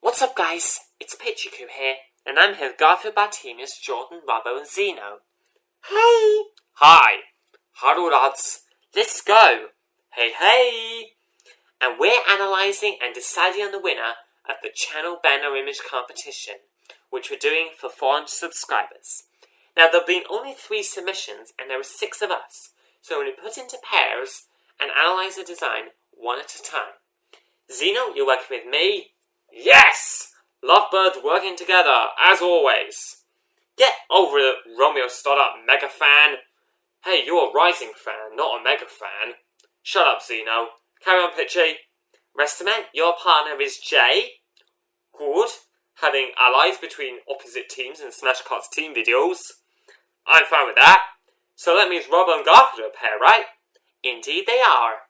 What's up guys, it's Pichiku here, and I'm here with Garfield Bartemius, Jordan, Robbo and Zeno. Hey! Hi! Hello lads, let's go! Hey! And we're analysing and deciding on the winner of the channel banner image competition, which we're doing for 400 subscribers. Now there have been only 3 submissions and there were 6 of us, so we're going to put into pairs and analyse the design one at a time. Zeno, you're working with me? Yes! Lovebirds working together, as always. Get over it, Romeo Stoddart mega fan. Hey, you're a rising fan, not a mega fan. Shut up, Zeno. Carry on, Pitchy. Restaman, your partner is Jay. Good. Having allies between opposite teams in Smash Cart's team videos. I'm fine with that. So that means Robbo and Garfield are a pair, right? Indeed they are.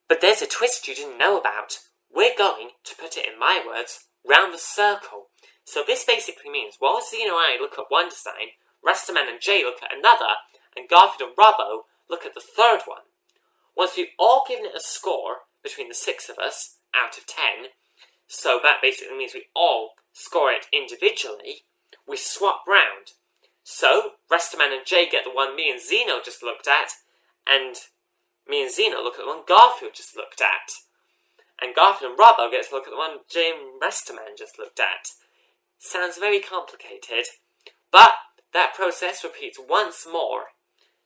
But there's a twist you didn't know about. We're going, to put it in my words, round the circle. So this basically means while Zeno and I look at one design, Rastaman and Jay look at another, and Garfield and Robbo look at the third one. Once we've all given it a score between the 6 of us out of 10, so that basically means we all score it individually, we swap round. So Rastaman and Jay get the one me and Zeno just looked at, and me and Zeno look at the one Garfield just looked at. And Garfield and Robbo get to look at the one Jay and Rastaman just looked at. Sounds very complicated, but that process repeats once more,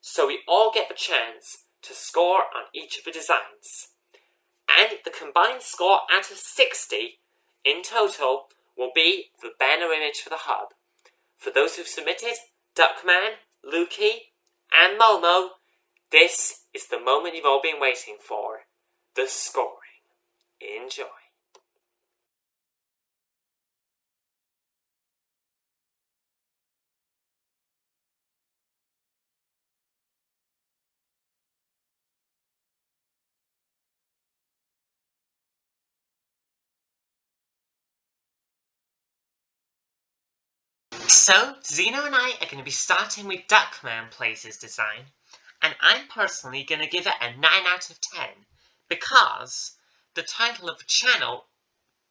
so we all get the chance to score on each of the designs. And the combined score out of 60 in total will be the banner image for the hub. For those who've submitted, Duckman, Lukey, and Momo, this is the moment you've all been waiting for, the scoring. Enjoy. So, Zeno and I are going to be starting with Duckman Place's design, and I'm personally going to give it a 9 out of 10, because the title of the channel,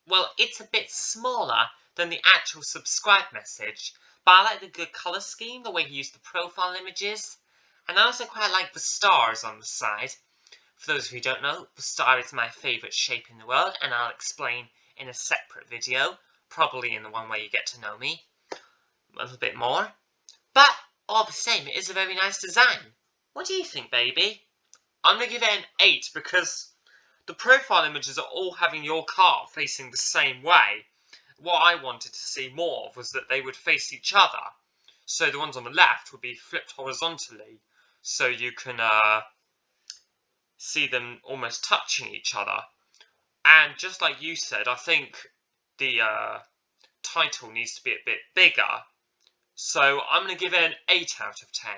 well, it's a bit smaller than the actual subscribe message, but I like the good colour scheme, the way he used the profile images, and I also quite like the stars on the side. For those of you who don't know, the star is my favourite shape in the world, and I'll explain in a separate video, probably in the one where you get to know me a little bit more. But, all the same, it is a very nice design. What do you think, baby? I'm going to give it an 8 because the profile images are all having your cart facing the same way. What I wanted to see more of was that they would face each other. So the ones on the left would be flipped horizontally, so you can see them almost touching each other. And just like you said, I think the title needs to be a bit bigger. So I'm going to give it an 8 out of 10.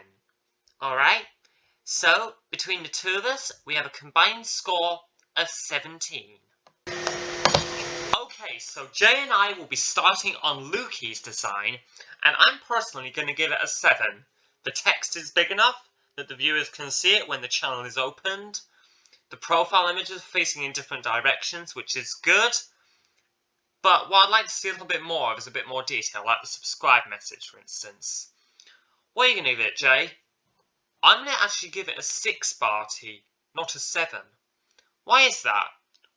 Alright? So, between the two of us, we have a combined score of 17. Okay, so Jay and I will be starting on Lukey's design, and I'm personally going to give it a 7. The text is big enough that the viewers can see it when the channel is opened. The profile images are facing in different directions, which is good. But what I'd like to see a little bit more of is a bit more detail, like the subscribe message, for instance. What are you going to give it, Jay? I'm going to actually give it a 6, Barty, not a 7. Why is that?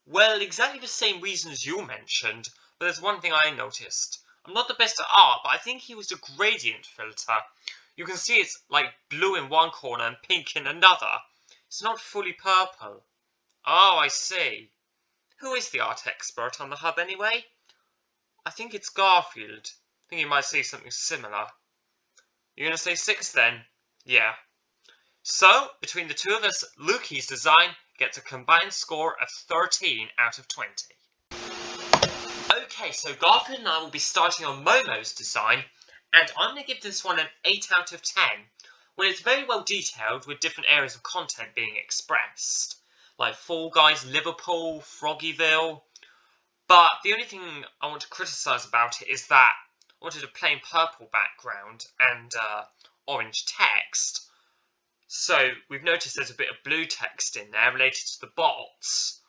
Well, exactly the same reasons you mentioned, but there's one thing I noticed. I'm not the best at art, but I think he used a gradient filter. You can see it's like blue in one corner and pink in another. It's not fully purple. Oh, I see. Who is the art expert on the hub anyway? I think it's Garfield. I think he might say something similar. You're going to say 6 then? Yeah. So, between the two of us, Lukey's design gets a combined score of 13 out of 20. Okay, so Garfield and I will be starting on Momo's design, and I'm going to give this one an 8 out of 10. Well, it's very well detailed with different areas of content being expressed, like Fall Guys, Liverpool, Froggyville. But the only thing I want to criticise about it is that I wanted a plain purple background and orange text. So we've noticed there's a bit of blue text in there related to the bots,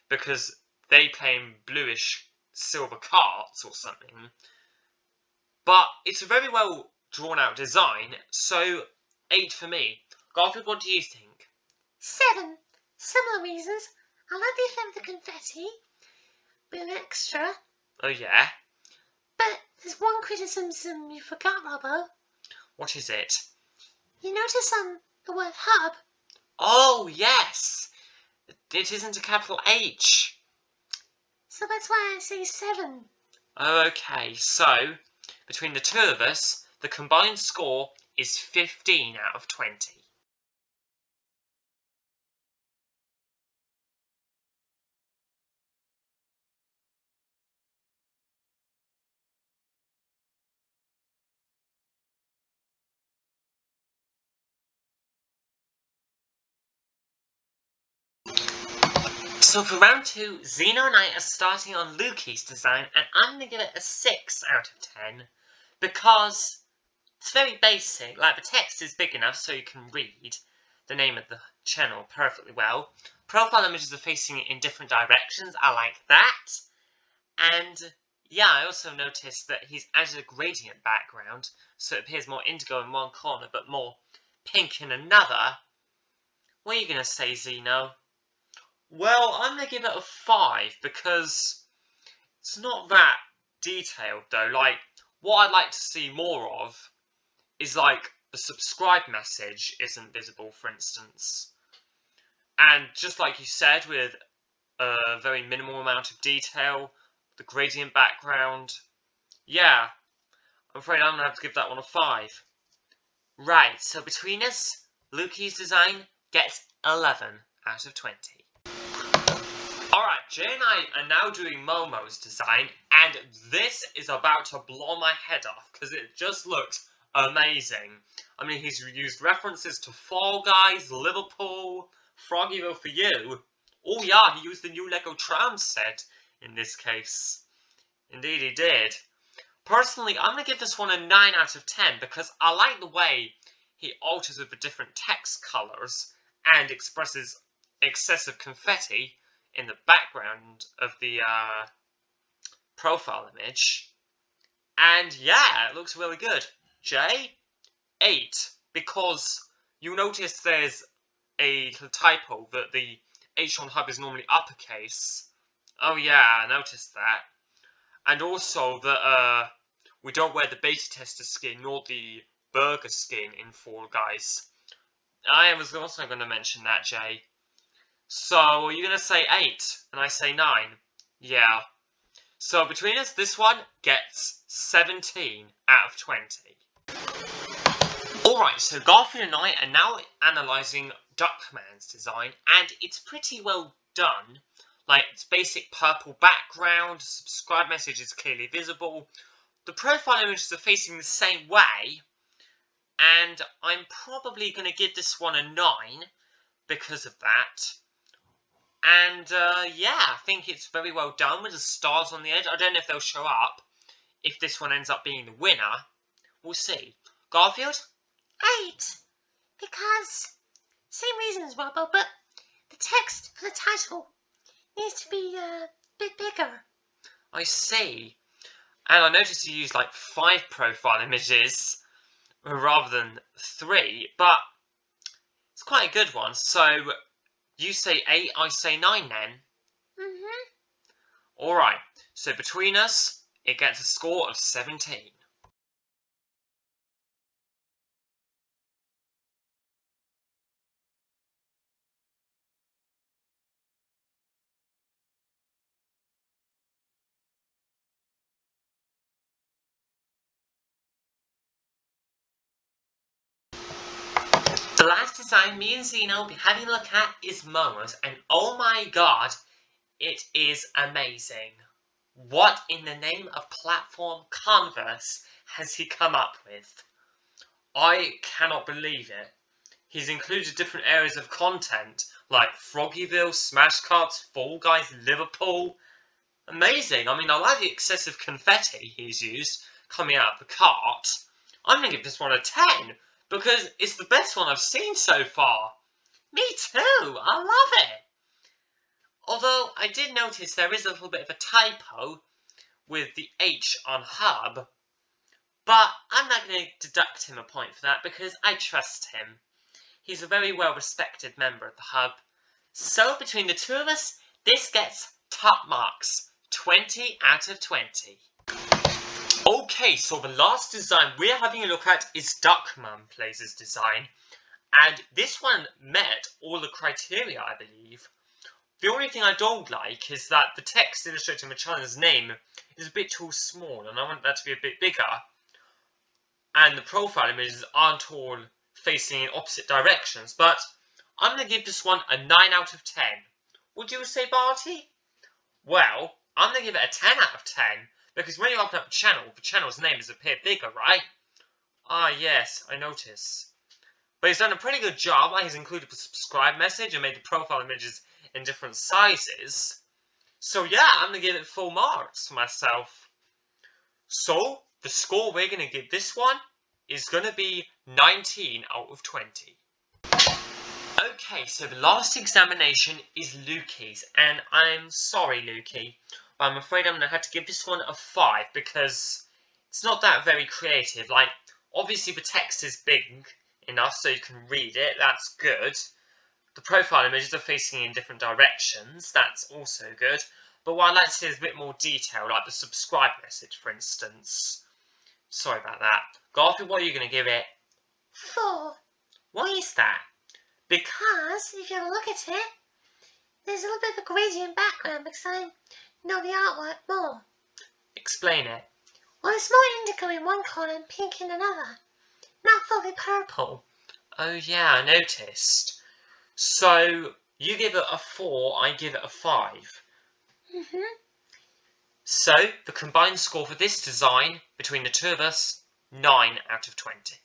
because they play in bluish silver carts or something. But it's a very well drawn out design, so 8 for me. Garfield, what do you think? 7. Similar reasons. I like the effect of the confetti. Bit extra. Oh yeah? But there's one criticism you forgot, Robbo. What is it? You notice the word hub? Oh yes! It isn't a capital H. So that's why I say 7. Okay, so between the two of us, the combined score is 15 out of 20. So for round 2, Zeno and I are starting on Lukey's design, and I'm going to give it a 6 out of 10, because it's very basic. Like, the text is big enough so you can read the name of the channel perfectly well. Profile images are facing in different directions. I like that. And yeah, I also noticed that he's added a gradient background, so it appears more indigo in one corner but more pink in another. What are you going to say, Zeno? Well, I'm going to give it a 5 because it's not that detailed though. Like, what I'd like to see more of is like the subscribe message isn't visible, for instance. And just like you said, with a very minimal amount of detail, the gradient background, yeah, I'm afraid I'm going to have to give that one a 5. Right, so between us, Lukey's design gets 11 out of 20. Alright, Jay and I are now doing Momo's design, and this is about to blow my head off, because it just looks amazing. I mean, he's used references to Fall Guys, Liverpool, Froggyville for You. Oh yeah, he used the new Lego Tram set in this case. Indeed he did. Personally, I'm going to give this one a 9 out of 10, because I like the way he alters with the different text colours, and expresses excessive confetti in the background of the profile image. And yeah, it looks really good. Jay, 8, because you notice there's a typo that the H on hub is normally uppercase. Oh yeah, I noticed that. And also that we don't wear the beta tester skin nor the burger skin in Fall Guys. I was also going to mention that, Jay. So, you're going to say 8, and I say 9. Yeah. So, between us, this one gets 17 out of 20. Alright, so Garfield and I are now analysing Duckman's design, and it's pretty well done. Like, its basic purple background, subscribe message is clearly visible, the profile images are facing the same way, and I'm probably going to give this one a 9 because of that. And yeah, I think it's very well done with the stars on the edge. I don't know if they'll show up if this one ends up being the winner. We'll see. Garfield? 8. Because, same reasons, Robbo, but the text for the title needs to be a bit bigger. I see. And I noticed you used like 5 profile images rather than 3, but it's quite a good one. So you say 8, I say 9 then. Alright, so between us, it gets a score of 17. The last design me and Zeno will be having a look at is Momo's, and oh my god, it is amazing. What in the name of platform converse has he come up with? I cannot believe it. He's included different areas of content, like Froggyville, Smash Carts, Fall Guys, Liverpool. Amazing. I mean, I like the excessive confetti he's used coming out of the cart. I'm going to give this one a 10, because it's the best one I've seen so far. Me too. I love it. Although, I did notice there is a little bit of a typo. with the H on hub, but I'm not going to deduct him a point for that because I trust him. He's a very well-respected member of the hub. So between the two of us, this gets top marks, 20 out of 20. Okay, so the last design we're having a look at is Duckman Plays' design. And this one met all the criteria, I believe. The only thing I don't like is that the text illustrating the channel's name is a bit too small, and I want that to be a bit bigger. And the profile images aren't all facing in opposite directions, but I'm going to give this one a 9 out of 10. Would you say, Barty? Well, I'm going to give it a 10 out of 10, because when you open up the channel's name has appeared bigger, right? Ah, yes, I notice. But he's done a pretty good job. He's included the subscribe message and made the profile images in different sizes. So yeah, I'm going to give it full marks for myself. So, the score we're going to give this one is going to be 19 out of 20. Okay, so the last examination is Lukey's, and I'm sorry, Lukey, but I'm afraid I'm going to have to give this one a 5 because it's not that very creative. Like, obviously the text is big enough so you can read it, that's good. The profile images are facing in different directions, that's also good. But what I'd like to see is a bit more detail, like the subscribe message, for instance. Sorry about that. Garfield, what are you going to give it? 4. Why is that? Because, if you look at it, there's a little bit of a gradient background because I know the artwork more. Explain it. Well, it's more indigo in one corner and pink in another. Not fully purple. Oh yeah, I noticed. So, you give it a 4, I give it a 5. So, the combined score for this design, between the two of us, 9 out of 20.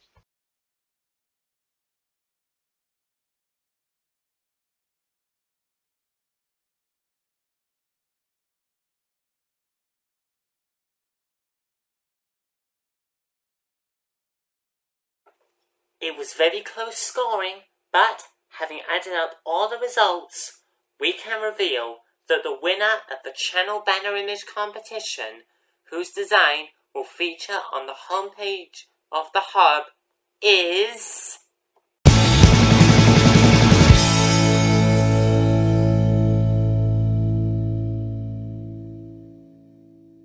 It was very close scoring, but having added up all the results, we can reveal that the winner of the channel banner image competition, whose design will feature on the homepage of the hub, is...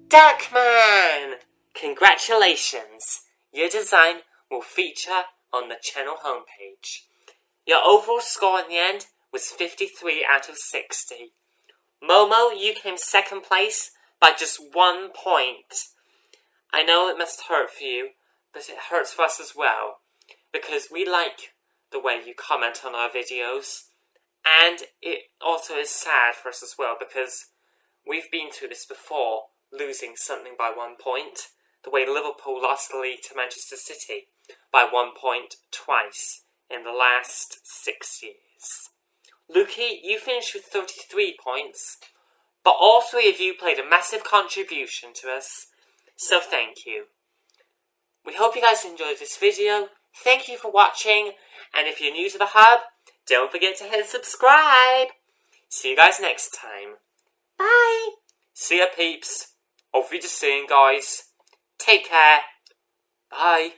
Duckman! Congratulations! Your design will feature on the channel homepage. Your overall score in the end was 53 out of 60. Momo, you came second place by just 1 point. I know it must hurt for you, but it hurts for us as well, because we like the way you comment on our videos, and it also is sad for us as well, because we've been through this before, losing something by 1 point, the way Liverpool lost the league to Manchester City by 1 point twice in the last 6 years. Lukey, you finished with 33 points, but all 3 of you played a massive contribution to us, so thank you. We hope you guys enjoyed this video. Thank you for watching, and if you're new to the hub, don't forget to hit subscribe. See you guys next time. Bye. See ya, peeps. Auf Wiedersehen, guys. Take care. Bye.